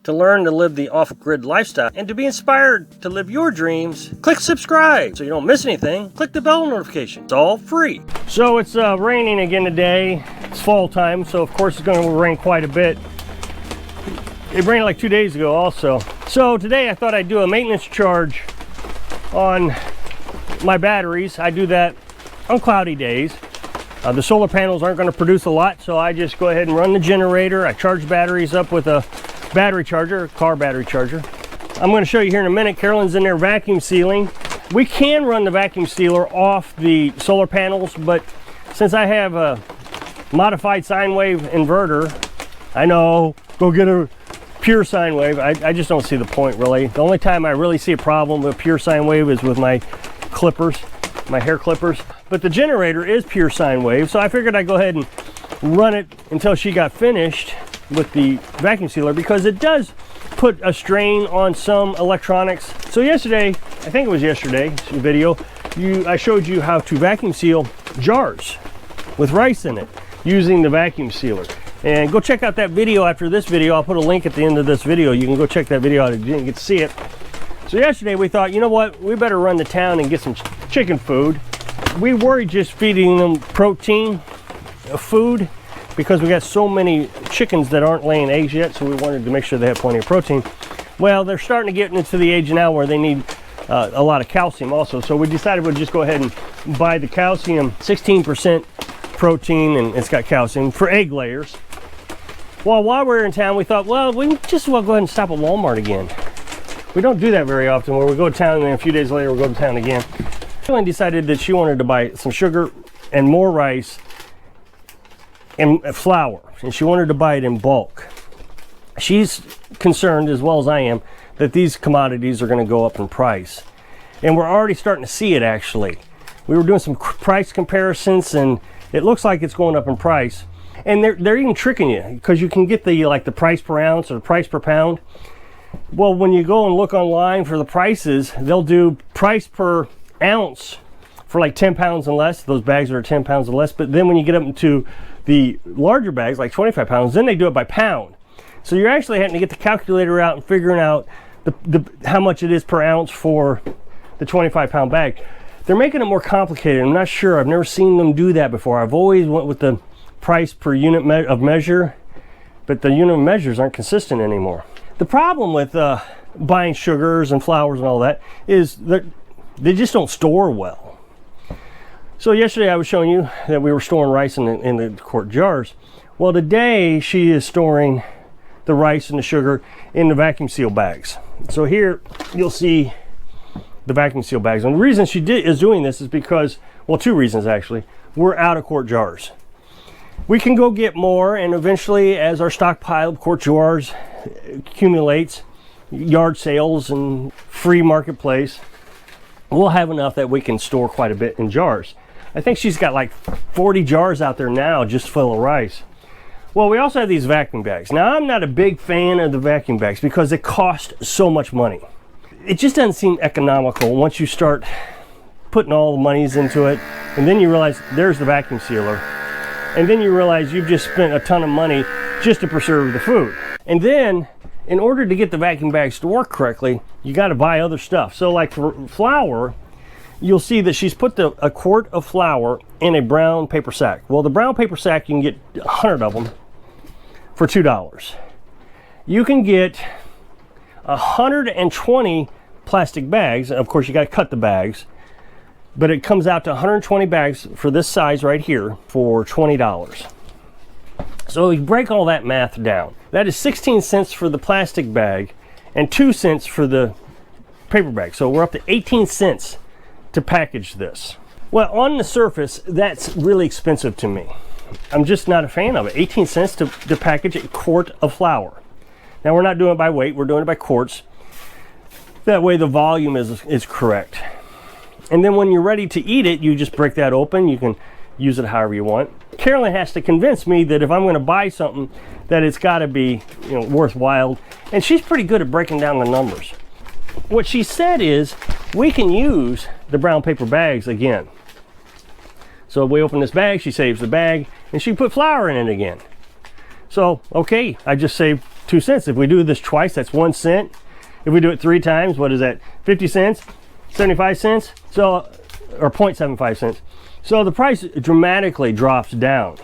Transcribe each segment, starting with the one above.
To learn to live the off-grid lifestyle and to be inspired to live your dreams, click subscribe so you don't miss anything. Click the bell notification. It's all free. So it's raining again today. It's fall time, so of course it's going to rain quite a bit. It rained like 2 days ago also. So today I thought I'd do a maintenance charge on my batteries. I do that on cloudy days. The solar panels aren't going to produce a lot, so I just go ahead and run the generator. I charge batteries up with a battery charger, car battery charger. I'm going to show you here in a minute. Carolyn's in there vacuum sealing. We can run the vacuum sealer off the solar panels, but since I have a modified sine wave inverter, I know, go get a pure sine wave. I just don't see the point really. The only time I really see a problem with pure sine wave is with my clippers, my hair clippers. But the generator is pure sine wave, so I figured I'd go ahead and run it until she got finished with the vacuum sealer, because it does put a strain on some electronics. So yesterday, I think it was yesterday's video, I showed you how to vacuum seal jars with rice in it using the vacuum sealer. And go check out that video after this video. I'll put a link at the end of this video. You can go check that video out if you didn't get to see it. So yesterday we thought, you know what, we better run to town and get some chicken food. We were just feeding them protein food because we got so many chickens that aren't laying eggs yet, so we wanted to make sure they have plenty of protein. Well, they're starting to get into the age now where they need a lot of calcium also, so we decided we'd just go ahead and buy the calcium, 16% protein, and it's got calcium for egg layers. Well, while we were in town, we thought, well, we just want to go ahead and stop at Walmart again. We don't do that very often, where we go to town and then a few days later we'll go to town again. Carolyn decided that she wanted to buy some sugar and more rice and flour, and she wanted to buy it in bulk. She's concerned, as well as I am, that these commodities are going to go up in price, and we're already starting to see it. Actually, we were doing some price comparisons and it looks like it's going up in price, and they're even tricking you, because you can get the the price per ounce or the price per pound. Well, when you go and look online for the prices, they'll do price per ounce for like 10 pounds and less. Those bags are 10 pounds and less. But then when you get up into the larger bags, like 25 pounds, then they do it by pound. So you're actually having to get the calculator out and figuring out how much it is per ounce for the 25-pound bag. They're making it more complicated. I'm not sure. I've never seen them do that before. I've always went with the price per unit of measure, but the unit of measures aren't consistent anymore. The problem with buying sugars and flours and all that is that they just don't store well. So yesterday I was showing you that we were storing rice in the quart jars. Well, today she is storing the rice and the sugar in the vacuum seal bags. So here you'll see the vacuum seal bags. And the reason she is doing this is because, well, two reasons actually. We're out of quart jars. We can go get more, and eventually, as our stockpile of quart jars accumulates, yard sales and free marketplace, we'll have enough that we can store quite a bit in jars. I think she's got like 40 jars out there now just full of rice. Well, we also have these vacuum bags. Now, I'm not a big fan of the vacuum bags because they cost so much money. It just doesn't seem economical once you start putting all the monies into it, and then you realize there's the vacuum sealer, and then you realize you've just spent a ton of money just to preserve the food. And then, in order to get the vacuum bags to work correctly, you got to buy other stuff. So like for flour, you'll see that she's put a quart of flour in a brown paper sack. Well, the brown paper sack, you can get 100 of them for $2. You can get 120 plastic bags. Of course, you got to cut the bags, but it comes out to 120 bags for this size right here for $20. So you break all that math down. That is 16 cents for the plastic bag and 2 cents for the paper bag. So we're up to 18 cents to package this. Well, on the surface, that's really expensive to me. I'm just not a fan of it. 18 cents to package a quart of flour. Now, we're not doing it by weight, we're doing it by quarts. That way the volume is correct. And then when you're ready to eat it, you just break that open. You can use it however you want. Carolyn has to convince me that if I'm going to buy something, that it's got to be, worthwhile. And she's pretty good at breaking down the numbers. What she said is we can use the brown paper bags again. So if we open this bag, she saves the bag, and she put flour in it again. So, okay, I just saved 2 cents. If we do this twice, that's 1 cent. If we do it 3 times, what is that? 50 cents, 75 cents, so, or 0.75 cents. So the price dramatically drops down.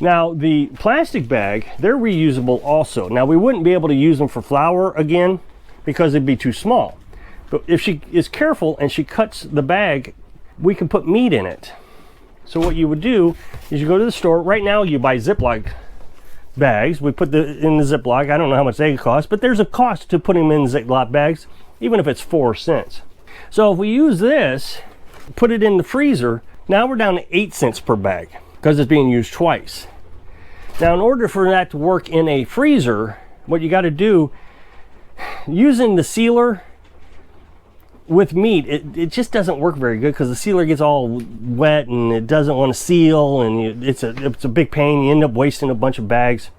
Now the plastic bag, they're reusable also. Now we wouldn't be able to use them for flour again because it'd be too small. But if she is careful and she cuts the bag, we can put meat in it. So what you would do is you go to the store. Right now you buy Ziploc bags. We put in the Ziploc. I don't know how much they cost, but there's a cost to putting them in Ziploc bags, even if it's 4 cents. So if we use this, put it in the freezer, now we're down to 8 cents per bag because it's being used twice. Now in order for that to work in a freezer, what you got to do, using the sealer with meat, it just doesn't work very good because the sealer gets all wet and it doesn't want to seal, and it's a big pain. You end up wasting a bunch of bags.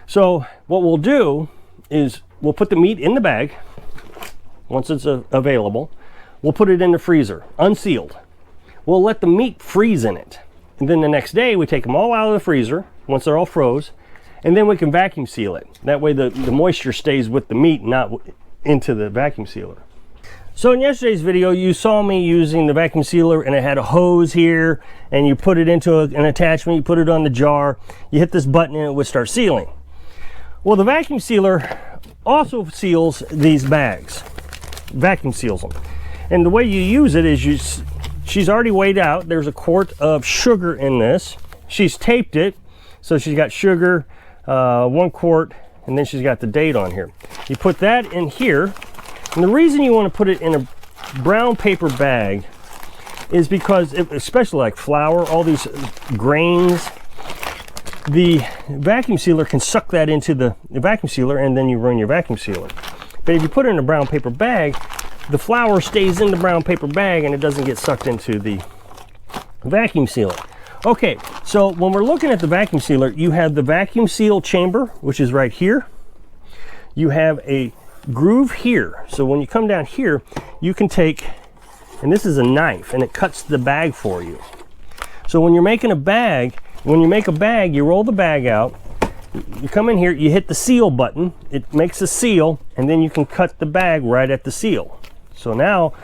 So what we'll do is we'll put the meat in the bag once it's available. We'll put it in the freezer unsealed. We'll let the meat freeze in it, and then the next day we take them all out of the freezer once they're all froze, and then we can vacuum seal it. That way the moisture stays with the meat, not into the vacuum sealer. So in yesterday's video, you saw me using the vacuum sealer, and it had a hose here, and you put it into an attachment, you put it on the jar, you hit this button and it would start sealing. Well, the vacuum sealer also seals these bags, vacuum seals them. And the way you use it is she's already weighed out. There's a quart of sugar in this. She's taped it, so she's got sugar, 1 quart, and then she's got the date on here. You put that in here. And the reason you want to put it in a brown paper bag is because, especially like flour, all these grains, the vacuum sealer can suck that into the vacuum sealer, and then you ruin your vacuum sealer. But if you put it in a brown paper bag, the flour stays in the brown paper bag and it doesn't get sucked into the vacuum sealer. Okay, so when we're looking at the vacuum sealer, you have the vacuum seal chamber, which is right here. You have a groove here. So when you come down here, you can take, and this is a knife, and it cuts the bag for you. So when you're making a bag, when you make a bag, you roll the bag out, you come in here, you hit the seal button, it makes a seal, and then you can cut the bag right at the seal. So now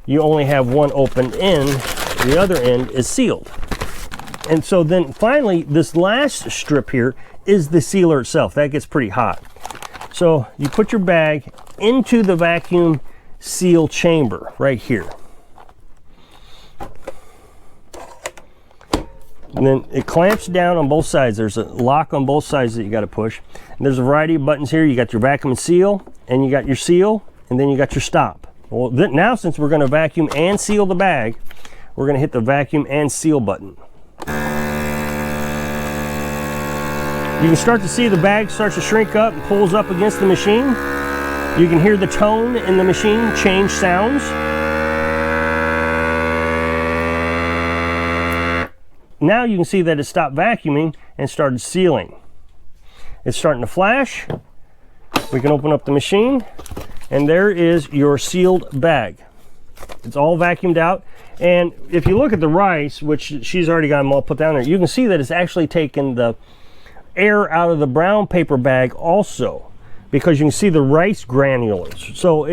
you only have one open end, the other end is sealed. And so then finally, this last strip here is the sealer itself. That gets pretty hot. So you put your bag into the vacuum seal chamber right here. And then it clamps down on both sides. There's a lock on both sides that you got to push. And there's a variety of buttons here. You got your vacuum and seal, and you got your seal, and then you got your stop. Well, now since we're going to vacuum and seal the bag, we're going to hit the vacuum and seal button. You can start to see the bag starts to shrink up and pulls up against the machine. You can hear the tone in the machine change sounds. Now you can see that it stopped vacuuming and started sealing. It's starting to flash. We can open up the machine, and there is your sealed bag. It's all vacuumed out. And if you look at the rice, which she's already got them all put down there, you can see that it's actually taken the air out of the brown paper bag also, because you can see the rice granulars. So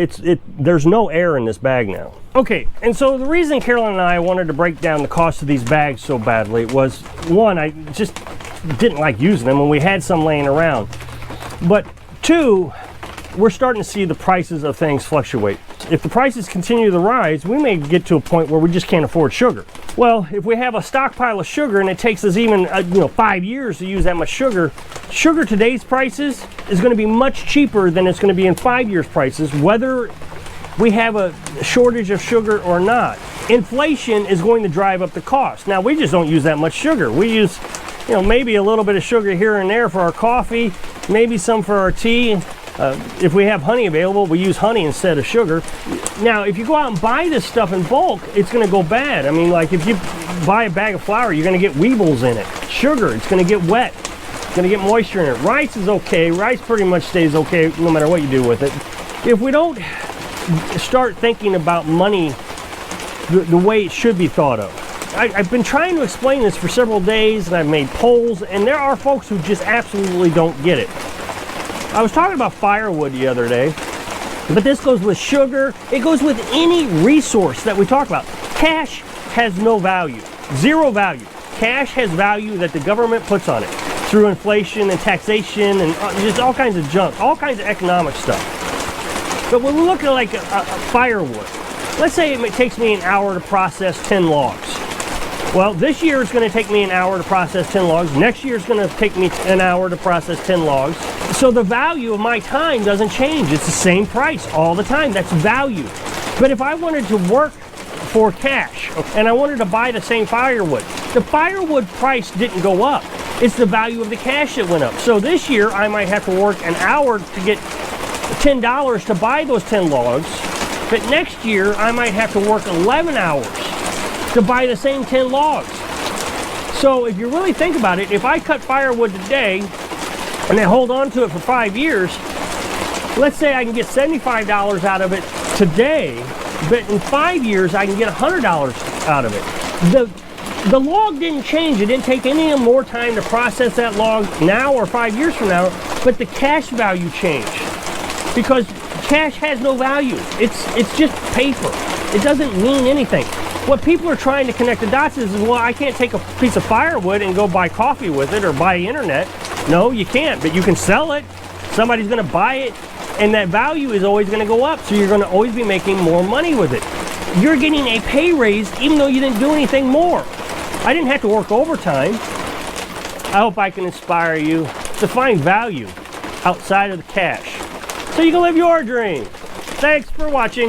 there's no air in this bag now. Okay, and so the reason Carolyn and I wanted to break down the cost of these bags so badly was, one, I just didn't like using them when we had some laying around. But two, we're starting to see the prices of things fluctuate. If the prices continue to rise, we may get to a point where we just can't afford sugar. Well, if we have a stockpile of sugar and it takes us even 5 years to use that much sugar, today's prices is going to be much cheaper than it's going to be in 5 years' prices, whether we have a shortage of sugar or not. Inflation is going to drive up the cost. Now, we just don't use that much sugar. We use, maybe a little bit of sugar here and there for our coffee, maybe some for our tea. If we have honey available, we use honey instead of sugar. Now, if you go out and buy this stuff in bulk, it's going to go bad. I mean, like if you buy a bag of flour, you're going to get weevils in it. Sugar, it's going to get wet. It's going to get moisture in it. Rice is okay. Rice pretty much stays okay no matter what you do with it. If we don't start thinking about money the way it should be thought of, I've been trying to explain this for several days, and I've made polls, and there are folks who just absolutely don't get it. I was talking about firewood the other day, but this goes with sugar. It goes with any resource that we talk about. Cash has no value, zero value. Cash has value that the government puts on it through inflation and taxation and just all kinds of junk, all kinds of economic stuff. But when we look at like a firewood, let's say it takes me an hour to process 10 logs. Well, this year it's going to take me an hour to process 10 logs. Next year it's going to take me an hour to process 10 logs. So the value of my time doesn't change. It's the same price all the time. That's value. But if I wanted to work for cash and I wanted to buy the same firewood, the firewood price didn't go up. It's the value of the cash that went up. So this year I might have to work an hour to get $10 to buy those 10 logs, but next year I might have to work 11 hours to buy the same 10 logs. So if you really think about it, if I cut firewood today and I hold on to it for 5 years, let's say I can get $75 out of it today, but in 5 years I can get $100 out of it. The log didn't change. It didn't take any more time to process that log now or 5 years from now, but the cash value changed because cash has no value. It's just paper. It doesn't mean anything. What people are trying to connect the dots is, well, I can't take a piece of firewood and go buy coffee with it or buy internet. No, you can't, but you can sell it. Somebody's going to buy it, and that value is always going to go up, so you're going to always be making more money with it. You're getting a pay raise even though you didn't do anything more. I didn't have to work overtime. I hope I can inspire you to find value outside of the cash so you can live your dream. Thanks for watching.